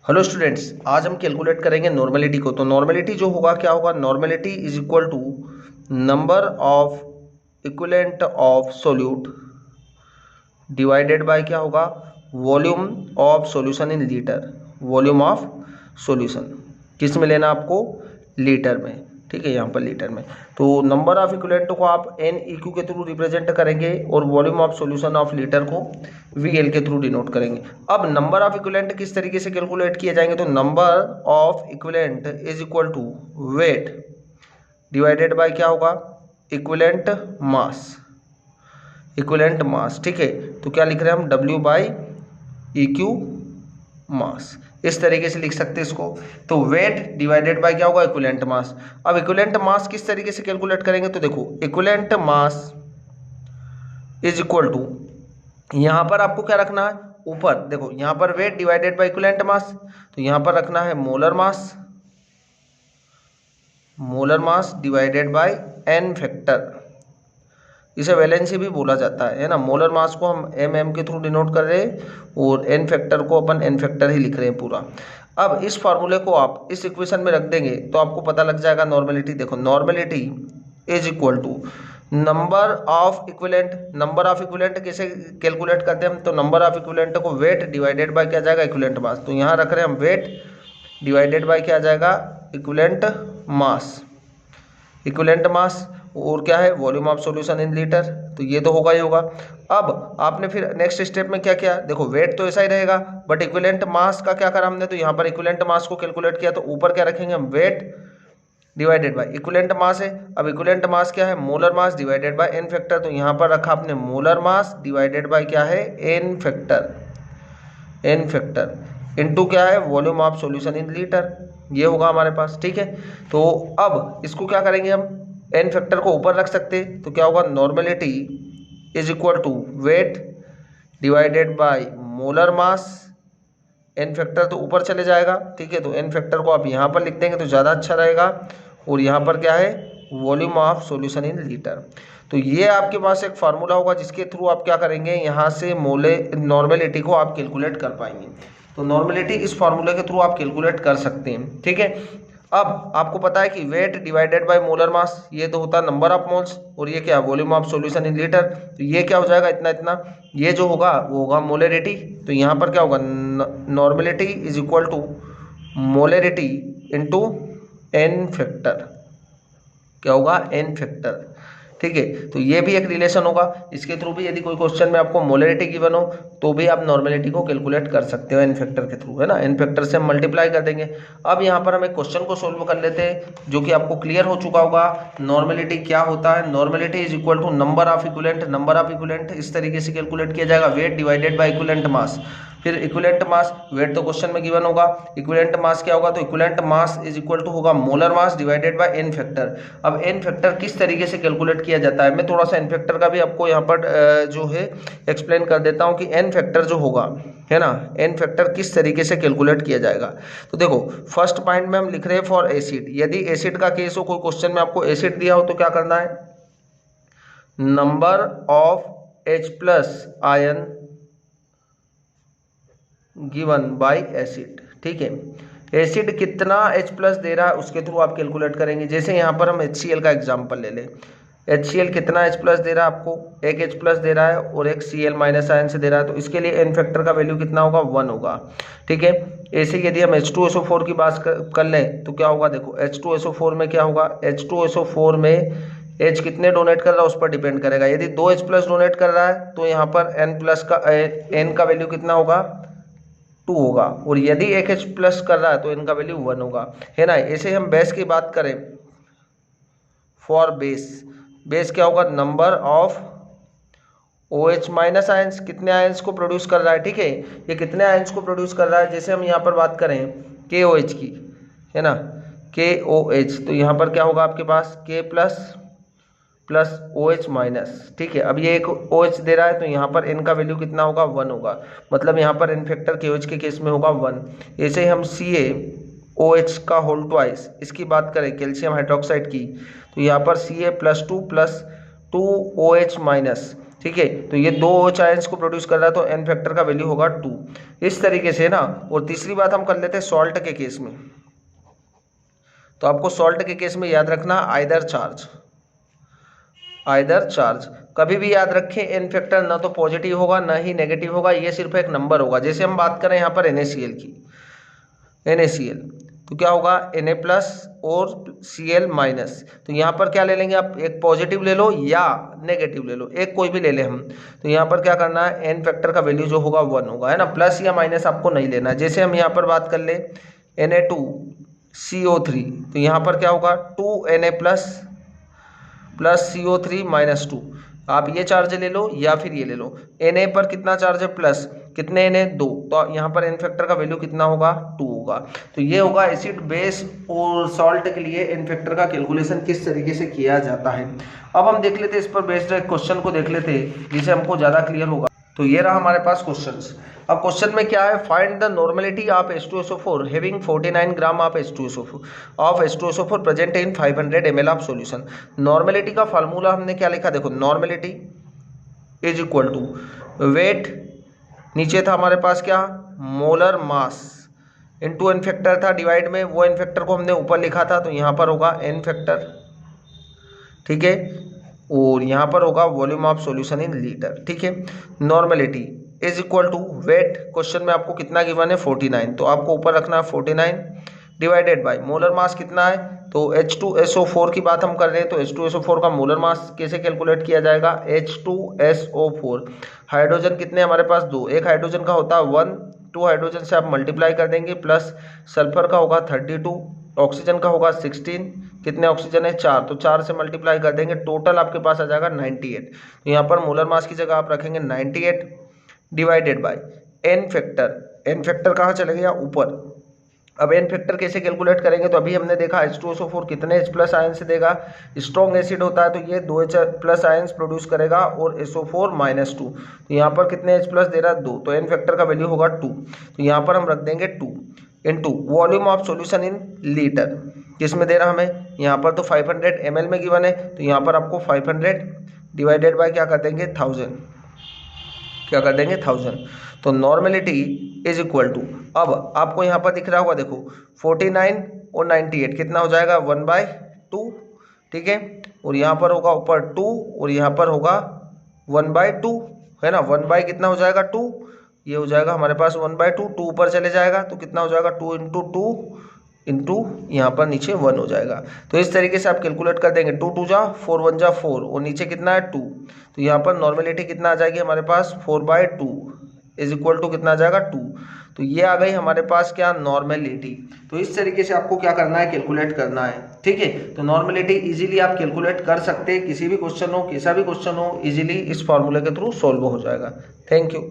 Hello students, आज हम calculate करेंगे नॉर्मेलिटी को। तो नॉर्मेलिटी जो होगा क्या होगा, normality is equal to number of equivalent of solute divided by क्या होगा, volume of solution in litre. Volume of solution किस में लेना आपको, लीटर में। ठीक है, यहाँ पर लीटर में। तो नंबर ऑफ इक्विवेलेंट को आप एन ई क्यू के थ्रू रिप्रेजेंट करेंगे और volume of solution of litre को वी एल के थ्रू डिनोट करेंगे। अब नंबर ऑफ इक्विवेलेंट किस तरीके से कैलकुलेट किए जाएंगे, तो number of equivalent is equal to weight divided by क्या होगा, इक्विवेलेंट मास। इक्विवेलेंट मास, ठीक है। तो क्या लिख रहे हैं हम, डब्ल्यू बाई ई क्यू मास। इस तरीके से लिख सकते हैं इसको। तो वेट डिवाइडेड बाय क्या होगा, इक्विवेलेंट मास। अब इक्विवेलेंट मास किस तरीके से कैलकुलेट करेंगे, तो देखो equivalent mass is equal to, यहां पर आपको क्या रखना है, ऊपर देखो यहां पर weight divided by equivalent mass, तो यहां पर रखना है molar mass. Molar mass divided by N factor, इसे वैलेंसी भी बोला जाता है ना। मोलर मास को हम एम के थ्रू डिनोट कर रहे हैं और एन फैक्टर को अपन एन फैक्टर ही लिख रहे हैं पूरा। अब इस फार्मूले को आप इस इक्वेशन में रख देंगे तो आपको पता लग जाएगा नॉर्मेलिटी। देखो normality is equal to number of equivalent. Number of equivalent कैसे कैलकुलेट करते हैं हम, तो नंबर ऑफ इक्विवेलेंट को वेट डिवाइडेड बाय क्या जाएगा, इक्विवेलेंट मास। तो यहाँ रख रहे हैं हम वेट डिवाइडेड बाय क्या जाएगा, इक्विवेलेंट मास। इक्विवेलेंट मास और क्या है, volume of solution in litre. तो ये तो होगा ही होगा। अब आपने फिर नेक्स्ट स्टेप में क्या किया, देखो वेट तो ऐसा ही रहेगा बट इक्विवेलेंट मास का क्या करा हमने, तो यहाँ पर इक्विवेलेंट मास को कैलकुलेट किया। तो ऊपर क्या रखेंगे हम, weight divided by equivalent mass है। अब इक्विवेलेंट मास क्या है, molar mass divided by N factor. तो यहाँ पर रखा आपने मोलर मास डिवाइडेड बाय क्या है, n factor. N factor into क्या है, volume of solution in litre. ये होगा हमारे पास, ठीक है। तो अब इसको क्या करेंगे हम, एन फैक्टर को ऊपर रख सकते हैं। तो क्या होगा, normality is equal to weight divided by molar mass. N factor तो ऊपर चले जाएगा, ठीक है। तो एन फैक्टर को आप यहाँ पर लिख देंगे तो ज़्यादा अच्छा रहेगा। और यहाँ पर क्या है, volume of solution in litre. तो ये आपके पास एक फार्मूला होगा जिसके थ्रू आप क्या करेंगे, यहाँ से मोले नॉर्मेलिटी को आप कैलकुलेट कर पाएंगे। तो नॉर्मेलिटी इस फार्मूले के थ्रू आप कैलकुलेट कर सकते हैं, ठीक है। अब आपको पता है कि वेट डिवाइडेड बाय मोलर मास, ये तो होता है नंबर ऑफ मोल्स, और ये क्या, volume of solution in litre. तो ये क्या हो जाएगा, इतना इतना, ये जो होगा वो होगा मोलरिटी। तो यहाँ पर क्या होगा, normality is equal to molarity into n factor. क्या होगा, एन फैक्टर, ठीक है। तो ये भी एक रिलेशन होगा। इसके थ्रू भी यदि कोई क्वेश्चन में आपको मोलरिटी गिवन हो तो भी आप नॉर्मेलिटी को कैलकुलेट कर सकते हो एन फैक्टर के थ्रू, है ना। एन फैक्टर से हम मल्टीप्लाई कर देंगे। अब यहाँ पर हम एक क्वेश्चन को सोल्व कर लेते हैं जो कि आपको क्लियर हो चुका होगा। नॉर्मेलिटी क्या होता है, normality is equal to number of equivalent. Number of equivalent इस तरीके से कैलकुलेट किया जाएगा, weight divided by equivalent mass. फिर इक्विवेलेंट मास, वेट तो क्वेश्चन में गिवन होगा, इक्विवेलेंट मास क्या होगा, तो equivalent mass is equal to होगा molar mass divided by N factor. अब एन फैक्टर किस तरीके से कैलकुलेट किया जाता है, मैं थोड़ा सा एन फैक्टर का भी आपको यहाँ पर जो है एक्सप्लेन कर देता हूँ कि एन फैक्टर जो होगा, है ना, एन फैक्टर किस तरीके से कैलकुलेट किया जाएगा। तो देखो फर्स्ट पॉइंट में हम लिख रहे हैं फॉर एसिड। यदि एसिड का केस हो, कोई क्वेश्चन में आपको एसिड दिया हो तो क्या करना है, number of H plus ion given by acid, ठीक है। एसिड कितना H प्लस दे रहा है उसके थ्रू आप कैलकुलेट करेंगे। जैसे यहाँ पर हम HCl का एग्जांपल ले लें, HCl कितना H प्लस दे रहा है आपको, एक H प्लस दे रहा है और एक Cl माइनस आयन से दे रहा है। तो इसके लिए एन फैक्टर का वैल्यू कितना होगा, 1 होगा, ठीक है। ऐसे यदि हम H2SO4 की बात कर लें तो क्या होगा, देखो H2SO4 में क्या होगा, H2SO4 में H कितने डोनेट कर रहा है उस पर डिपेंड करेगा। यदि 2 H प्लस डोनेट कर रहा है तो यहाँ पर N प्लस का N का वैल्यू कितना होगा, 2 होगा। और यदि एक H प्लस कर रहा है तो इनका वैल्यू 1 होगा, है ना। ऐसे हम बेस की बात करें, फॉर बेस, बेस क्या होगा, number of OH minus ions, कितने आयंस को प्रोड्यूस कर रहा है, ठीक है। ये कितने आयंस को प्रोड्यूस कर रहा है, जैसे हम यहाँ पर बात करें KOH की, है ना, KOH, तो यहाँ पर क्या होगा आपके पास K plus plus OH minus, ठीक है। अब ये एक OH दे रहा है तो यहाँ पर N का वैल्यू कितना होगा, 1 होगा, मतलब यहाँ पर N फैक्टर KOH के केस में होगा 1। ऐसे ही हम CaOH का होल ट्वाइस, इसकी बात करें कैल्शियम हाइड्रोक्साइड की, तो यहाँ पर Ca+2 प्लस 2OH माइनस, ठीक है। तो ये 2 OH आयंस को प्रोड्यूस कर रहा है, तो n फैक्टर का वैल्यू होगा 2। इस तरीके से ना। और तीसरी बात हम कर लेते हैं सॉल्ट के केस में। तो आपको सॉल्ट के केस में याद रखना आइदर चार्ज कभी भी याद रखें, n फैक्टर ना तो पॉजिटिव होगा ना ही नेगेटिव होगा, ये सिर्फ एक नंबर होगा। जैसे हम बात करें यहाँ पर NaCl की, NaCl तो क्या होगा Na प्लस और Cl माइनस। तो यहाँ पर क्या ले लेंगे आप, एक पॉजिटिव ले लो या नेगेटिव ले लो, एक कोई भी ले ले हम। तो यहाँ पर क्या करना है, n फैक्टर का वैल्यू जो होगा 1 होगा, है ना। प्लस या माइनस आपको नहीं लेना। जैसे हम यहाँ पर बात कर ले Na2CO3, तो यहाँ पर क्या होगा 2Na प्लस CO3 माइनस 2। आप ये चार्ज ले लो या फिर ये ले लो। Na पर कितना चार्ज है, प्लस, कितने Na 2, तो यहाँ पर n फैक्टर का वैल्यू कितना होगा 2 होगा। तो ये होगा एसिड बेस और सॉल्ट के लिए n फैक्टर का कैलकुलेशन किस तरीके से किया जाता है। अब हम देख लेते हैं इस पर बेस्ड एक क्वेश्चन को देख लेते हैं जिससे हमको ज़्यादा क्लियर होगा। तो ये रहा हमारे पास क्वेश्चंस। अब क्वेश्चन में क्या है, find the normality of H2SO4 having 49 gram of H2SO4 present in 500 ml of solution. Normality का फार्मूला हमने क्या लिखा, देखो normality is equal to weight, नीचे था हमारे पास क्या, molar mass into n factor था, डिवाइड में वो n फैक्टर को हमने ऊपर लिखा था, तो यहाँ पर होगा n फैक्टर, ठीक है। और यहाँ पर होगा volume of solution in litre, ठीक है। Normality is equal to weight, question में आपको कितना गिवन है 49, तो आपको ऊपर रखना है 49 डिवाइडेड बाय मोलर मास कितना है, तो H2SO4 की बात हम कर रहे हैं, तो H2SO4 का मोलर मास कैसे कैलकुलेट किया जाएगा, H2SO4 हाइड्रोजन कितने हमारे पास 2, एक हाइड्रोजन का होता है 1, 2 हाइड्रोजन से आप मल्टीप्लाई कर देंगे, प्लस सल्फर का होगा 32, ऑक्सीजन का होगा 16, कितने ऑक्सीजन है 4, तो 4 से मल्टीप्लाई कर देंगे, टोटल आपके पास आ जाएगा 98। तो यहाँ पर मोलर मास की जगह आप रखेंगे 98 डिवाइडेड बाय n फैक्टर कहाँ चले गया ऊपर। अब n फैक्टर कैसे कैलकुलेट करेंगे, तो अभी हमने देखा H2SO4 कितने H प्लस आयन से देगा, स्ट्रॉन्ग एसिड होता है तो ये 2 H प्लस आयन्स प्रोड्यूस करेगा और SO4 माइनस 2, तो यहाँ पर कितने H प्लस दे रहा है 2, तो n फैक्टर का वैल्यू होगा 2, तो यहाँ पर हम रख देंगे 2 into volume of solution in litre, किसमें दे रहा हमें, यहाँ पर तो 500 ml में गिवन है, तो यहाँ पर आपको 500 डिवाइडेड बाय क्या कर देंगे 1000, क्या कर देंगे 1000। तो नॉर्मेलिटी इज इक्वल टू, अब आपको यहाँ पर दिख रहा होगा देखो 49 और 98 कितना हो जाएगा 1/2, ठीक है। और यहाँ पर होगा ऊपर 2 और यहाँ पर होगा 1/2, है ना। 1 कितना हो जाएगा 2, ये हो जाएगा हमारे पास 1/2, 2 ऊपर चले जाएगा तो कितना हो जाएगा 2 इंटू 2 इंटू यहाँ पर नीचे 1 हो जाएगा। तो इस तरीके से आप कैलकुलेट कर देंगे, 2 2 जा 4 1 जा 4 और नीचे कितना है 2, तो यहाँ पर नॉर्मेलिटी कितना आ जाएगी हमारे पास 4/2 इज इक्वल टू कितना आ जाएगा 2। तो ये आ गई हमारे पास क्या नॉर्मेलिटी। तो इस तरीके से आपको क्या करना है कैलकुलेट करना है, ठीक है। तो नॉर्मेलिटी इजीली आप कैलकुलेट कर सकते हैं, किसी भी क्वेश्चन हो कैसा भी क्वेश्चन हो इजीली इस फॉर्मूले के थ्रू सॉल्व हो जाएगा। Thank you.